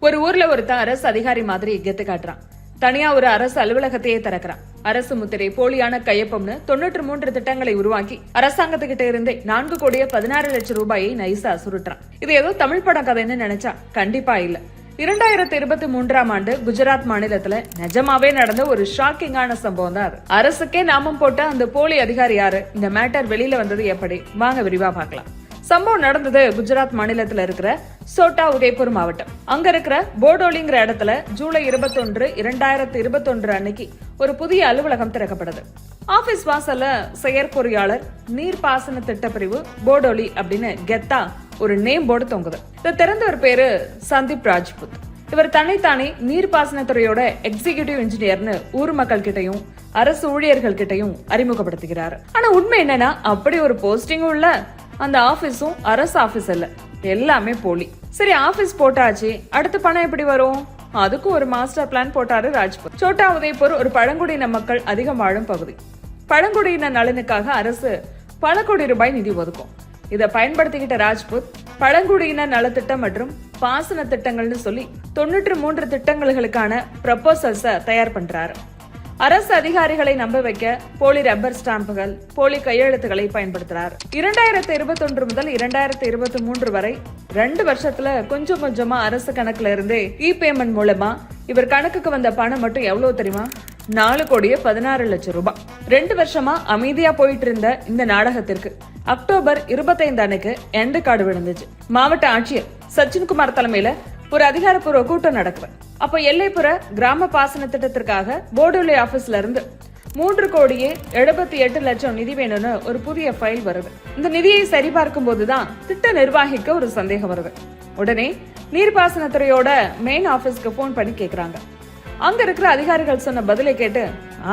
ஒரு ஊர்ல ஒருத்தன் அரசு அதிகாரி மாதிரி கெத்து காட்டுறான். தனியா ஒரு அரசு அலுவலகத்தையே திறக்கிறான். அரசு முத்திரை, போலியான கையொப்பம்னு 93 திட்டங்களை உருவாக்கி அரசாங்கத்துக்கிட்ட இருந்தே 4,16,00,000 ரூபாயை நைசா சுருட்டுறான். இது ஏதோ தமிழ் படம் கதைன்னு நினைச்சா கண்டிப்பா இல்ல. 2023ஆம் ஆண்டு குஜராத் மாநிலத்துல நிஜமாவே நடந்த ஒரு ஷாக்கிங்கான சம்பவம் தான் அது. அரசுக்கே நாமம் போட்ட அந்த போலி அதிகாரி யாரு, இந்த மேட்டர் வெளியில வந்தது எப்படி, வாங்க விரிவா பார்க்கலாம். சம்பவம் நடந்தது குஜராத் மாநிலத்துல இருக்கிற சோட்டா உதய்பூர் மாவட்டம். அங்க இருக்கிற போடோலிங்கிற இடத்துல ஜூலை 21, 2021 அன்னைக்கு ஒரு புதிய அலுவலகம் திறக்கப்படுது. ஆபீஸ் வாசல்ல செயற்பொறியாளர் நீர்ப்பாசன திட்டப்பிரிவு போடோலி அப்படின்னு கெத்தா ஒரு நேம் போர்டு தொங்குது. இதை திறந்தவர் பேரு சந்தீப் ராஜ்புத். இவர் தன்னைத்தானே நீர்ப்பாசனத்துறையோட எக்ஸிகியூட்டிவ் இன்ஜினியர்னு ஊர் மக்கள் கிட்டையும் அரசு ஊழியர்கள் கிட்டையும் அறிமுகப்படுத்துகிறாரு. ஆனா உண்மை என்னன்னா, அப்படி ஒரு போஸ்டிங்கும் இல்ல, அந்த ஆபீஸும் அரசு ஆபீஸ் இல்ல, எல்லாமே போலி. சரி, ஆபீஸ் போட்டாச்சு, அடுத்து பணம் எப்படி வரும்? அதுக்கும் ஒரு மாஸ்டர் பிளான் போட்டாரு ராஜ்புத். சோட்டா உதய்பூர் ஒரு பழங்குடியின மக்கள் அதிகம் வாழும் பகுதி. பழங்குடியின நலனுக்காக அரசு பல கோடி ரூபாய் நிதி ஒதுக்கும். இதை பயன்படுத்திக்கிட்ட ராஜ்புத் பழங்குடியின நலத்திட்டம் மற்றும் பாசன திட்டங்கள்னு சொல்லி 93 திட்டங்களுக்கான ப்ரப்போசல்ஸ தயார் பண்றாரு. அரசு அதிகாரிகளை நம்ப வைக்க போலி ரப்பர் ஸ்டாம்புகள், போலி கையெழுத்துக்களை பயன்படுத்துறாரு. 2021 முதல் 2023 வரை 2 வருஷத்துல கொஞ்சம் கொஞ்சமா அரசு கணக்குல இருந்தே பேமெண்ட் மூலமா இவர் கணக்குக்கு வந்த பணம் மட்டும் எவ்வளவு தெரியுமா? 4,16,00,000 ரூபாய். 2 வருஷமா அமைதியா போயிட்டு இருந்த இந்த நாடகத்திற்கு அக்டோபர் 25 அன்னைக்கு எண்டு கார்டு விழுந்துச்சு. மாவட்ட ஆட்சியர் சச்சின்குமார் தலைமையில ஒரு அதிகாரப்பூர்வ கூட்டம் நடக்குது. அப்ப எல்லைப்புற கிராம பாசன திட்டத்திற்காக போடோலி ஆபீஸ்ல இருந்து 3,78,00,000 நிதி வேணும்னு ஒரு புதிய ஃபைல் வருது. இந்த நிதியை சரிபார்க்கும் போதுதான் திட்ட நிர்வாகிக்கு ஒரு சந்தேகம் வருது. உடனே நீர்ப்பாசனத்துறையோட மெயின் ஆபீஸ்க்கு போன் பண்ணி கேக்குறாங்க. அங்க இருக்கிற அதிகாரிகள் சொன்ன பதிலை கேட்டு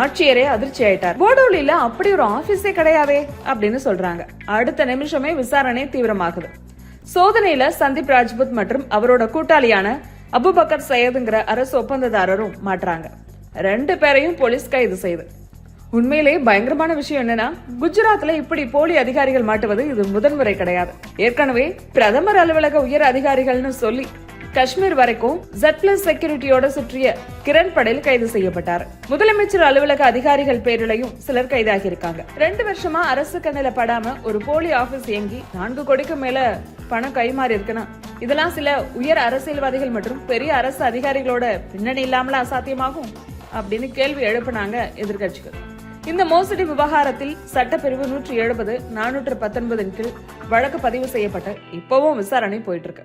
ஆட்சியரே அதிர்ச்சி ஆயிட்டார். போடோலில அப்படி ஒரு ஆபீஸே கிடையாதே அப்படின்னு சொல்றாங்க. அடுத்த நிமிஷமே விசாரணை தீவிரமாகுது. சோதனையில சந்தீப் ராஜ்புத் மற்றும் அவரோட கூட்டாளியான அபுபக்கர் சையதுங்கிற அரசு ஒப்பந்ததாரரும் மாற்றாங்க. 2 பேரையும் போலீஸ் கைது செய்து. உண்மையிலேயே பயங்கரமான விஷயம் என்னன்னா, குஜராத்ல இப்படி போலி அதிகாரிகள் மாட்டுவது இது முதன்முறை கிடையாது. ஏற்கனவே பிரதமர் அலுவலக உயர் அதிகாரிகள்னு சொல்லி காஷ்மீர் வரைக்கும் Z+ செக்யூரிட்டியோட சுற்றிய கிரண் படேல் கைது செய்யப்பட்டார். முதலமைச்சர் அலுவலக அதிகாரிகள் பேரிலையும் சிலர் கைதாகி இருக்காங்க. 2 வருஷமா அரசு கண்ணில படாம ஒரு போலி ஆபீஸ் இயங்கி 4 கோடிக்கு மேல பணம் கைமாறி இருக்குன்னா, இதெல்லாம் சில உயர் அரசியல்வாதிகள் மற்றும் பெரிய அரசு அதிகாரிகளோட பின்னணி இல்லாமல அசாத்தியமாகும் அப்படின்னு கேள்வி எழுப்பினாங்க எதிர்கட்சிகள். இந்த மோசடி விவகாரத்தில் சட்டப்பிரிவு 170, 419 கீழ் வழக்கு பதிவு செய்யப்பட்டு இப்பவும் விசாரணை போயிட்டு இருக்கு.